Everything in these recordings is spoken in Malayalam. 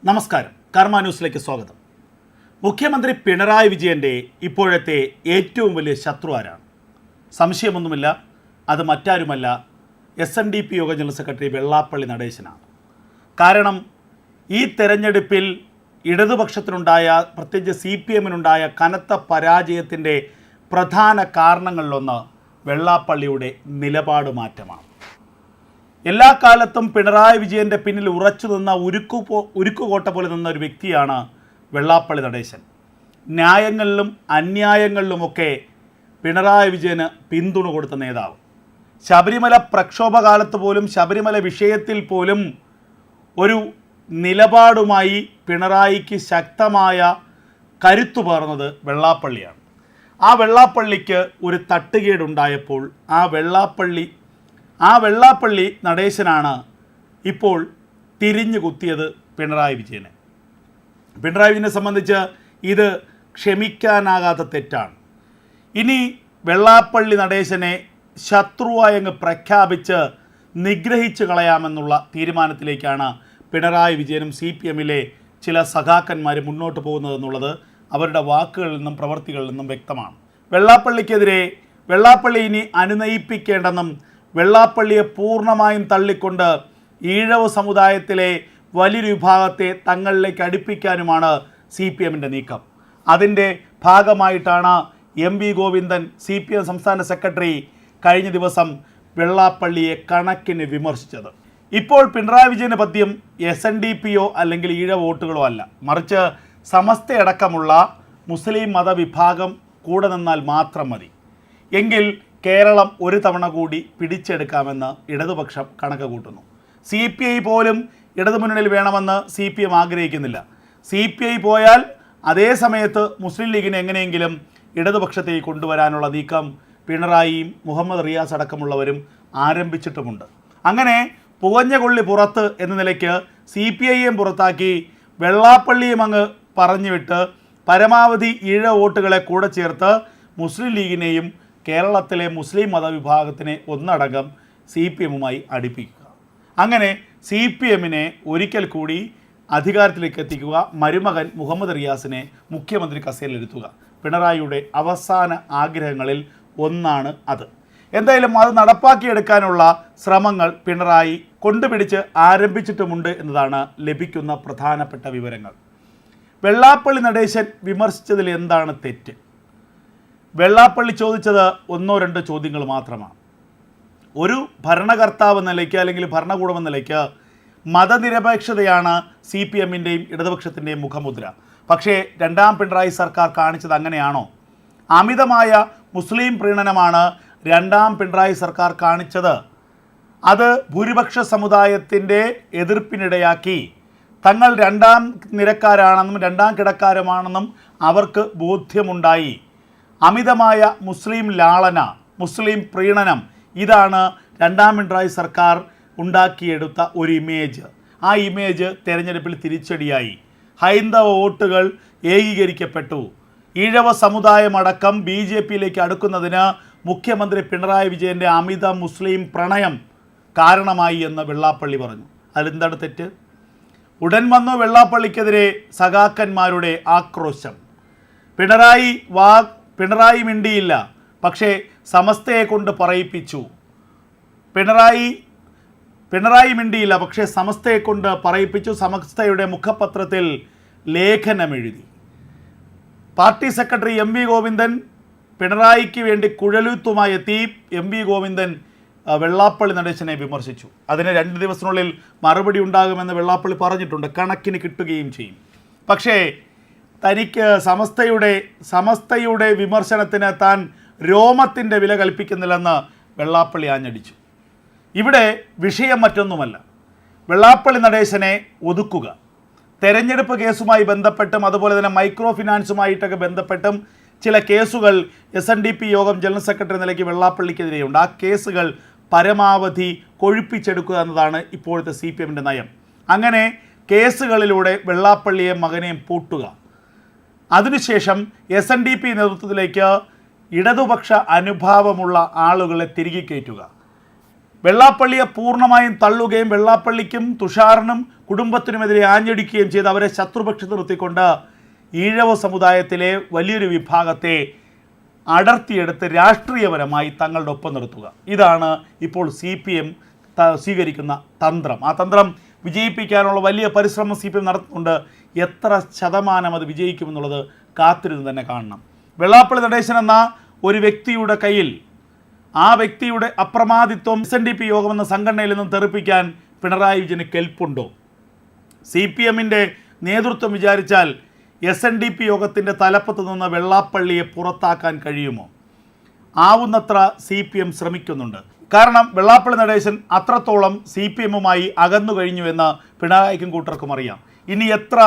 നമസ്കാരം, കർമ്മ ന്യൂസിലേക്ക് സ്വാഗതം. മുഖ്യമന്ത്രി പിണറായി വിജയൻ്റെ ഇപ്പോഴത്തെ ഏറ്റവും വലിയ ശത്രു ആരാണ്? സംശയമൊന്നുമില്ല, അത് മറ്റാരുമല്ല, SNDP Yoga general secretary Vellappally നടേശനാണ്. കാരണം ഈ തെരഞ്ഞെടുപ്പിൽ ഇടതുപക്ഷത്തിനുണ്ടായ, പ്രത്യേകിച്ച് CPM-നുണ്ടായ കനത്ത പരാജയത്തിൻ്റെ പ്രധാന കാരണങ്ങളിലൊന്ന് വെള്ളാപ്പള്ളിയുടെ നിലപാട് മാറ്റമാണ്. എല്ലാ കാലത്തും പിണറായി വിജയൻ്റെ പിന്നിൽ ഉറച്ചു നിന്ന ഉരുക്കുകോട്ട പോലെ നിന്ന ഒരു വ്യക്തിയാണ് വെള്ളാപ്പള്ളി നടേശൻ. ന്യായങ്ങളിലും അന്യായങ്ങളിലുമൊക്കെ പിണറായി വിജയന് പിന്തുണ കൊടുത്ത നേതാവ്. ശബരിമല പ്രക്ഷോഭകാലത്ത് പോലും, ശബരിമല വിഷയത്തിൽ പോലും ഒരു നിലപാടുമായി പിണറായിക്ക് ശക്തമായ കരുത്തു പകർന്നത് വെള്ളാപ്പള്ളിയാണ്. ആ വെള്ളാപ്പള്ളിക്ക് ഒരു തട്ടുകേടുണ്ടായപ്പോൾ ആ വെള്ളാപ്പള്ളി നടേശനാണ് ഇപ്പോൾ തിരിഞ്ഞു കുത്തിയത് പിണറായി വിജയനെ. പിണറായി വിജയനെ സംബന്ധിച്ച് ഇത് ക്ഷമിക്കാനാകാത്ത തെറ്റാണ്. ഇനി വെള്ളാപ്പള്ളി നടേശനെ ശത്രുവായി അങ്ങ് പ്രഖ്യാപിച്ച് നിഗ്രഹിച്ചു കളയാമെന്നുള്ള തീരുമാനത്തിലേക്കാണ് പിണറായി വിജയനും CPM-ലെ ചില സഖാക്കന്മാർ മുന്നോട്ട് പോകുന്നതെന്നുള്ളത് അവരുടെ വാക്കുകളിൽ നിന്നും പ്രവൃത്തികളിൽ നിന്നും വ്യക്തമാണ്. വെള്ളാപ്പള്ളിക്കെതിരെ വെള്ളാപ്പള്ളി ഇനി അനുനയിപ്പിക്കേണ്ടെന്നും വെള്ളാപ്പള്ളിയെ പൂർണ്ണമായും തള്ളിക്കൊണ്ട് ഈഴവ സമുദായത്തിലെ വലിയൊരു വിഭാഗത്തെ തങ്ങളിലേക്ക് അടുപ്പിക്കാനുമാണ് CPM-ൻ്റെ നീക്കം. അതിൻ്റെ ഭാഗമായിട്ടാണ് MV ഗോവിന്ദൻ, CPM സംസ്ഥാന സെക്രട്ടറി, കഴിഞ്ഞ ദിവസം വെള്ളാപ്പള്ളിയെ കണക്കിന് വിമർശിച്ചത്. ഇപ്പോൾ പിണറായി വിജയൻ്റെ പദ്യം SNDP-യോ അല്ലെങ്കിൽ ഈഴവ വോട്ടുകളോ അല്ല, മറിച്ച് സമസ്തയടക്കമുള്ള മുസ്ലിം മതവിഭാഗം കൂടെ നിന്നാൽ മാത്രം മതി, എങ്കിൽ കേരളം ഒരു തവണ കൂടി പിടിച്ചെടുക്കാമെന്ന് ഇടതുപക്ഷം കണക്ക് കൂട്ടുന്നു. CPI പോലും ഇടതുമുന്നണിയിൽ വേണമെന്ന് CPM ആഗ്രഹിക്കുന്നില്ല. CPI പോയാൽ അതേ സമയത്ത് മുസ്ലിം ലീഗിനെ എങ്ങനെയെങ്കിലും ഇടതുപക്ഷത്തേക്ക് കൊണ്ടുവരാനുള്ള നീക്കം പിണറായിയും മുഹമ്മദ് റിയാസ് അടക്കമുള്ളവരും ആരംഭിച്ചിട്ടുമുണ്ട്. അങ്ങനെ പുകഞ്ഞ കൊള്ളി പുറത്ത് എന്ന നിലയ്ക്ക് CPI-യും പുറത്താക്കി വെള്ളാപ്പള്ളിയും അങ്ങ് പറഞ്ഞുവിട്ട് പരമാവധി ഈഴ വോട്ടുകളെ കൂടെ ചേർത്ത് മുസ്ലിം ലീഗിനെയും കേരളത്തിലെ മുസ്ലിം മതവിഭാഗത്തിനെ ഒന്നടങ്കം CPM-മായി അടുപ്പിക്കുക. അങ്ങനെ CPM-നെ ഒരിക്കൽ കൂടി അധികാരത്തിലേക്ക് എത്തിക്കുക, മരുമകൻ മുഹമ്മദ് റിയാസിനെ മുഖ്യമന്ത്രി കസേരയിലിരുത്തുക. പിണറായിയുടെ അവസാന ആഗ്രഹങ്ങളിൽ ഒന്നാണ് അത്. എന്തായാലും അത് നടപ്പാക്കിയെടുക്കാനുള്ള ശ്രമങ്ങൾ പിണറായി കൊണ്ടുപിടിച്ച് ആരംഭിച്ചിട്ടുമുണ്ട് എന്നതാണ് ലഭിക്കുന്ന പ്രധാനപ്പെട്ട വിവരങ്ങൾ. വെള്ളാപ്പള്ളി നടേശൻ വിമർശിച്ചതിൽ എന്താണ് തെറ്റ്? വെള്ളാപ്പള്ളി ചോദിച്ചത് ഒന്നോ രണ്ടോ ചോദ്യങ്ങൾ മാത്രമാണ്. ഒരു ഭരണകർത്താവ് എന്ന നിലയ്ക്ക് അല്ലെങ്കിൽ ഭരണകൂടം എന്ന നിലയ്ക്ക് മതനിരപേക്ഷതയാണ് CPM-ൻ്റെയും ഇടതുപക്ഷത്തിൻ്റെയും മുഖമുദ്ര. പക്ഷേ രണ്ടാം പിണറായി സർക്കാർ കാണിച്ചത് അങ്ങനെയാണോ? അമിതമായ മുസ്ലിം പ്രീണനമാണ് രണ്ടാം പിണറായി സർക്കാർ കാണിച്ചത്. അത് ഭൂരിപക്ഷ സമുദായത്തിൻ്റെ എതിർപ്പിനിടയാക്കി. തങ്ങൾ രണ്ടാം നിരക്കാരാണെന്നും രണ്ടാം കിടക്കാരുമാണെന്നും അവർക്ക് ബോധ്യമുണ്ടായി. അമിതമായ മുസ്ലിം ലാളന, മുസ്ലിം പ്രീണനം, ഇതാണ് രണ്ടാം പിണറായി സർക്കാർ ഉണ്ടാക്കിയെടുത്ത ഒരു ഇമേജ്. ആ ഇമേജ് തെരഞ്ഞെടുപ്പിൽ തിരിച്ചടിയായി. ഹൈന്ദവ വോട്ടുകൾ ഏകീകരിക്കപ്പെട്ടു. ഈഴവ സമുദായമടക്കം BJP-യിലേക്ക് അടുക്കുന്നതിന് മുഖ്യമന്ത്രി പിണറായി വിജയൻ്റെ അമിത മുസ്ലിം പ്രണയം കാരണമായി എന്ന് വെള്ളാപ്പള്ളി പറഞ്ഞു. അതിലെന്താണ് തെറ്റ്? ഉടൻ വന്നു വെള്ളാപ്പള്ളിക്കെതിരെ സഖാക്കന്മാരുടെ ആക്രോശം. പിണറായി മിണ്ടിയില്ല, പക്ഷേ സമസ്തയെ കൊണ്ട് പറയിപ്പിച്ചു. പിണറായി മിണ്ടിയില്ല, പക്ഷേ സമസ്തയെ കൊണ്ട് പറയിപ്പിച്ചു. സമസ്തയുടെ മുഖപത്രത്തിൽ ലേഖനമെഴുതി. പാർട്ടി സെക്രട്ടറി MV ഗോവിന്ദൻ പിണറായിക്ക് വേണ്ടി കുഴലൂത്തുമായി എത്തി. MV ഗോവിന്ദൻ വെള്ളാപ്പള്ളി നടേശനെ വിമർശിച്ചു. അതിന് 2 ദിവസത്തിനുള്ളിൽ മറുപടി ഉണ്ടാകുമെന്ന് വെള്ളാപ്പള്ളി പറഞ്ഞിട്ടുണ്ട്, കണക്കിന് കിട്ടുകയും ചെയ്യും. പക്ഷേ തനിക്ക് സമസ്തയുടെ വിമർശനത്തിന് താൻ രോമത്തിൻ്റെ വില കൽപ്പിക്കുന്നില്ലെന്ന് വെള്ളാപ്പള്ളി ആഞ്ഞടിച്ചു. ഇവിടെ വിഷയം മറ്റൊന്നുമല്ല, വെള്ളാപ്പള്ളി നടേശനെ ഒതുക്കുക. തെരഞ്ഞെടുപ്പ് കേസുമായി ബന്ധപ്പെട്ടും അതുപോലെ തന്നെ മൈക്രോ ഫിനാൻസുമായിട്ടൊക്കെ ബന്ധപ്പെട്ടും ചില കേസുകൾ SNDP യോഗം ജനറൽ സെക്രട്ടറി നിലയ്ക്ക് വെള്ളാപ്പള്ളിക്കെതിരെയുണ്ട്. ആ കേസുകൾ പരമാവധി കൊഴുപ്പിച്ചെടുക്കുക എന്നതാണ് ഇപ്പോഴത്തെ CPM-ൻ്റെ നയം. അങ്ങനെ കേസുകളിലൂടെ വെള്ളാപ്പള്ളിയെ മകനെയും പൂട്ടുക. അതിനുശേഷം SNDP നേതൃത്വത്തിലേക്ക് ഇടതുപക്ഷ അനുഭാവമുള്ള ആളുകളെ തിരികെ കയറ്റുക. വെള്ളാപ്പള്ളിയെ പൂർണ്ണമായും തള്ളുകയും വെള്ളാപ്പള്ളിക്കും തുഷാറിനും കുടുംബത്തിനുമെതിരെ ആഞ്ഞടിക്കുകയും ചെയ്ത് അവരെ ശത്രുപക്ഷത്ത് നിർത്തിക്കൊണ്ട് ഈഴവ സമുദായത്തിലെ വലിയൊരു വിഭാഗത്തെ അടർത്തിയെടുത്ത് രാഷ്ട്രീയപരമായി തങ്ങളുടെ ഒപ്പം നിർത്തുക. ഇതാണ് ഇപ്പോൾ CPM സ്വീകരിക്കുന്ന തന്ത്രം. ആ തന്ത്രം വിജയിപ്പിക്കാനുള്ള വലിയ പരിശ്രമം CPM നടത്തുന്നുണ്ട്. എത്ര ശതമാനം അത് വിജയിക്കുമെന്നുള്ളത് കാത്തിരുന്ന് തന്നെ കാണണം. വെള്ളാപ്പള്ളി നടേശൻ എന്ന ഒരു വ്യക്തിയുടെ കയ്യിൽ ആ വ്യക്തിയുടെ അപ്രമാദിത്വം SNDP യോഗം എന്ന സംഘടനയിൽ നിന്നും തെറിപ്പിക്കാൻ പിണറായി വിജയന് കെൽപ്പുണ്ടോ? CPMൻ്റെ നേതൃത്വം വിചാരിച്ചാൽ SNDP യോഗത്തിൻ്റെ തലപ്പത്ത് നിന്ന് വെള്ളാപ്പള്ളിയെ പുറത്താക്കാൻ കഴിയുമോ? ആവുന്നത്ര CPM ശ്രമിക്കുന്നുണ്ട്. കാരണം വെള്ളാപ്പള്ളി നടേശൻ അത്രത്തോളം CPMുമായി അകന്നു കഴിഞ്ഞുവെന്ന് പിണറായിക്കും കൂട്ടർക്കും അറിയാം. ഇനി എത്ര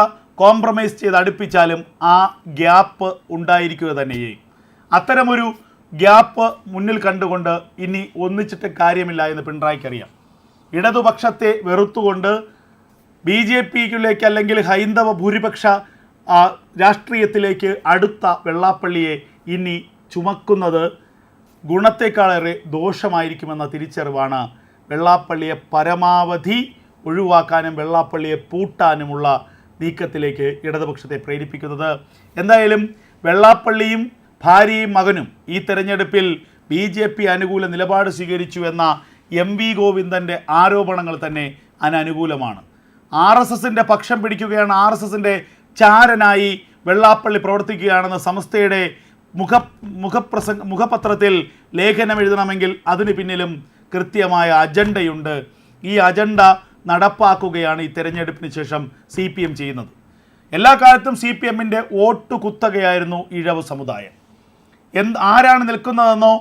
കോംപ്രമൈസ് ചെയ്ത് അടുപ്പിച്ചാലും ആ ഗ്യാപ്പ് ഉണ്ടായിരിക്കുക തന്നെ ചെയ്യും. അത്തരമൊരു ഗ്യാപ്പ് മുന്നിൽ കണ്ടുകൊണ്ട് ഇനി ഒന്നിച്ചിട്ട് കാര്യമില്ല എന്ന് പിണറായിക്കറിയാം. ഇടതുപക്ഷത്തെ വെറുത്തുകൊണ്ട് BJPയിലേക്ക് അല്ലെങ്കിൽ ഹൈന്ദവ ഭൂരിപക്ഷ രാഷ്ട്രീയത്തിലേക്ക് അടുത്ത വെള്ളാപ്പള്ളിയെ ഇനി ചുമക്കുന്നത് ഗുണത്തെക്കാളേറെ ദോഷമായിരിക്കുമെന്ന തിരിച്ചറിവാണ് വെള്ളാപ്പള്ളിയെ പരമാവധി ഒഴിവാക്കാനും വെള്ളാപ്പള്ളിയെ പൂട്ടാനുമുള്ള നീക്കത്തിലേക്ക് ഇടതുപക്ഷത്തെ പ്രേരിപ്പിക്കുന്നത്. എന്തായാലും വെള്ളാപ്പള്ളിയും ഭാര്യയും മകനും ഈ തെരഞ്ഞെടുപ്പിൽ BJP അനുകൂല നിലപാട് സ്വീകരിച്ചു എന്ന MV ഗോവിന്ദൻ്റെ ആരോപണങ്ങൾ തന്നെ അതിനനുകൂലമാണ്. RSSൻ്റെ പക്ഷം പിടിക്കുകയാണ്, RSSൻ്റെ ചാരനായി വെള്ളാപ്പള്ളി പ്രവർത്തിക്കുകയാണെന്ന് സമസ്തയുടെ മുഖപത്രത്തിൽ ലേഖനം എഴുതണമെങ്കിൽ അതിന് പിന്നിലും കൃത്യമായ അജണ്ടയുണ്ട്. ഈ അജണ്ട നടപ്പാക്കുകയാണ് ഈ തെരഞ്ഞെടുപ്പിന് ശേഷം CPM ചെയ്യുന്നത്. എല്ലാ കാലത്തും CPMൻ്റെ വോട്ട് കുത്തകയായിരുന്നു ഈഴവ സമുദായം. ആരാണ് നിൽക്കുന്നതെന്നോ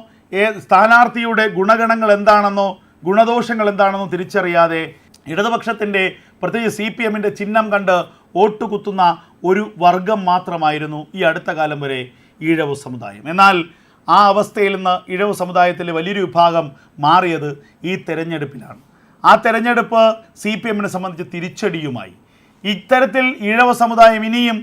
സ്ഥാനാർത്ഥിയുടെ ഗുണഗണങ്ങൾ എന്താണെന്നോ ഗുണദോഷങ്ങൾ എന്താണെന്നോ തിരിച്ചറിയാതെ ഇടതുപക്ഷത്തിൻ്റെ പ്രത്യേകിച്ച് CPMൻ്റെ ചിഹ്നം കണ്ട് വോട്ട് കുത്തുന്ന ഒരു വർഗം മാത്രമായിരുന്നു ഈ അടുത്ത കാലം വരെ ഈഴവ സമുദായം. എന്നാൽ ആ അവസ്ഥയിൽ നിന്ന് ഈഴവ സമുദായത്തിലെ വലിയൊരു വിഭാഗം മാറിയത് ഈ തെരഞ്ഞെടുപ്പിലാണ്. ആ തെരഞ്ഞെടുപ്പ് CPMനെ സംബന്ധിച്ച് തിരിച്ചടിയുമായി. ഇത്തരത്തിൽ ഈഴവ സമുദായം ഇനിയും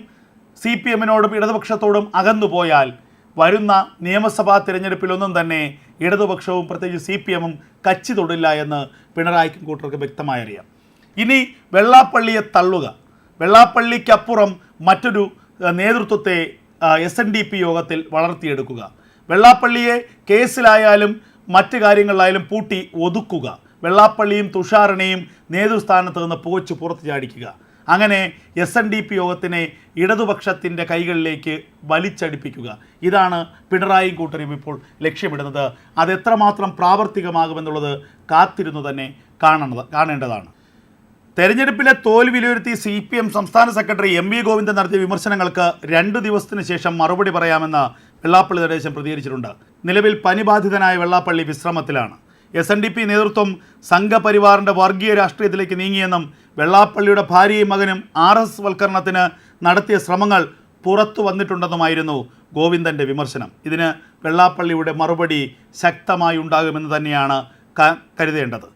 CPMനോടും ഇടതുപക്ഷത്തോടും അകന്നുപോയാൽ വരുന്ന നിയമസഭാ തിരഞ്ഞെടുപ്പിലൊന്നും തന്നെ ഇടതുപക്ഷവും പ്രത്യേകിച്ച് CPMും കച്ചി തൊടില്ല എന്ന് പിണറായിക്കും കൂട്ടർക്ക് വ്യക്തമായി അറിയാം. ഇനി വെള്ളാപ്പള്ളിയെ തള്ളുക, വെള്ളാപ്പള്ളിക്കപ്പുറം മറ്റൊരു നേതൃത്വത്തെ SNDP യോഗത്തിൽ വളർത്തിയെടുക്കുക, വെള്ളാപ്പള്ളിയെ കേസിലായാലും മറ്റ് കാര്യങ്ങളിലായാലും പൂട്ടി ഒതുക്കുക, വെള്ളാപ്പള്ളിയും തുഷാറിനെയും നേതൃസ്ഥാനത്ത് നിന്ന് പുകച്ചു പുറത്തു ചാടിക്കുക. അങ്ങനെ SNDP യോഗത്തിനെ ഇടതുപക്ഷത്തിൻ്റെ കൈകളിലേക്ക് വലിച്ചടിപ്പിക്കുക. ഇതാണ് പിണറായി കൂട്ടരും ഇപ്പോൾ ലക്ഷ്യമിടുന്നത്. അതെത്രമാത്രം പ്രാവർത്തികമാകുമെന്നുള്ളത് കാത്തിരുന്നു തന്നെ കാണേണ്ടതാണ്. തെരഞ്ഞെടുപ്പിലെ തോൽവി വിലയിരുത്തി CPM സംസ്ഥാന സെക്രട്ടറി MV ഗോവിന്ദൻ നടത്തിയ വിമർശനങ്ങൾക്ക് 2 ദിവസത്തിന് ശേഷം മറുപടി പറയാമെന്ന് വെള്ളാപ്പള്ളി നടേശൻ പ്രതികരിച്ചിട്ടുണ്ട്. നിലവിൽ പനിബാധിതനായ വെള്ളാപ്പള്ളി വിശ്രമത്തിലാണ്. SNDP നേതൃത്വം സംഘപരിവാറിൻ്റെ വർഗീയ രാഷ്ട്രീയത്തിലേക്ക് നീങ്ങിയെന്നും വെള്ളാപ്പള്ളിയുടെ ഭാര്യയും മകനും RSS വൽക്കരണത്തിന് നടത്തിയ ശ്രമങ്ങൾ പുറത്തു വന്നിട്ടുണ്ടെന്നുമായിരുന്നു ഗോവിന്ദൻ്റെ വിമർശനം. ഇതിന് വെള്ളാപ്പള്ളിയുടെ മറുപടി ശക്തമായി ഉണ്ടാകുമെന്ന് തന്നെയാണ് കരുതേണ്ടത്.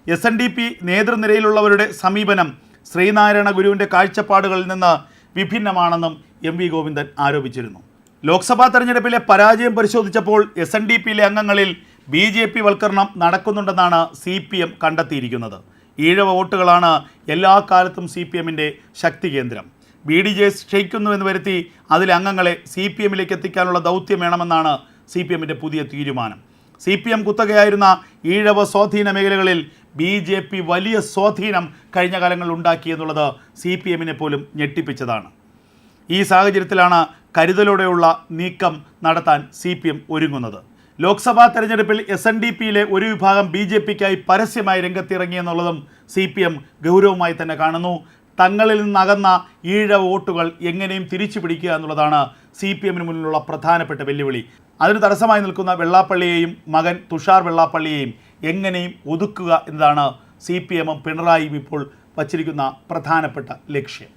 SNDP നേതൃനിരയിലുള്ളവരുടെ സമീപനം ശ്രീനാരായണ ഗുരുവിൻ്റെ കാഴ്ചപ്പാടുകളിൽ നിന്ന് വിഭിന്നമാണെന്നും MV ഗോവിന്ദൻ ആരോപിച്ചിരുന്നു. ലോക്സഭാ തെരഞ്ഞെടുപ്പിലെ പരാജയം പരിശോധിച്ചപ്പോൾ SNDPയിലെ അംഗങ്ങളിൽ BJP വൽക്കരണം നടക്കുന്നുണ്ടെന്നാണ് CPM കണ്ടെത്തിയിരിക്കുന്നത്. ഈഴവ വോട്ടുകളാണ് എല്ലാ കാലത്തും CPMൻ്റെ ശക്തി കേന്ദ്രം. BDJs ക്ഷയിക്കുന്നുവെന്ന് വരുത്തി അതിലെ അംഗങ്ങളെ CPMലേക്ക് എത്തിക്കാനുള്ള ദൗത്യം വേണമെന്നാണ് CPMൻ്റെ പുതിയ തീരുമാനം. CPM കുത്തകയായിരുന്ന ഈഴവ സ്വാധീന മേഖലകളിൽ BJP വലിയ സ്വാധീനം കഴിഞ്ഞ കാലങ്ങളിൽ ഉണ്ടാക്കിയെന്നുള്ളത് CPMനെ പോലും ഞെട്ടിപ്പിച്ചതാണ്. ഈ സാഹചര്യത്തിലാണ് കരുതലോടെയുള്ള നീക്കം നടത്താൻ CPM ഒരുങ്ങുന്നത്. ലോക്സഭാ തെരഞ്ഞെടുപ്പിൽ SNDPയിലെ ഒരു വിഭാഗം BJPക്കായി പരസ്യമായി രംഗത്തിറങ്ങിയെന്നുള്ളതും CPM ഗൗരവമായി തന്നെ കാണുന്നു. തങ്ങളിൽ നിന്നകന്ന ഈഴവ വോട്ടുകൾ എങ്ങനെയും തിരിച്ചു പിടിക്കുക എന്നുള്ളതാണ് CPMന് മുന്നിലുള്ള പ്രധാനപ്പെട്ട വെല്ലുവിളി. അതിന് തടസ്സമായി നിൽക്കുന്ന വെള്ളാപ്പള്ളിയെയും മകൻ തുഷാർ വെള്ളാപ്പള്ളിയെയും എങ്ങനെയും ഒതുക്കുക എന്നതാണ് CPMും പിണറായിയും ഇപ്പോൾ വച്ചിരിക്കുന്ന പ്രധാനപ്പെട്ട ലക്ഷ്യം.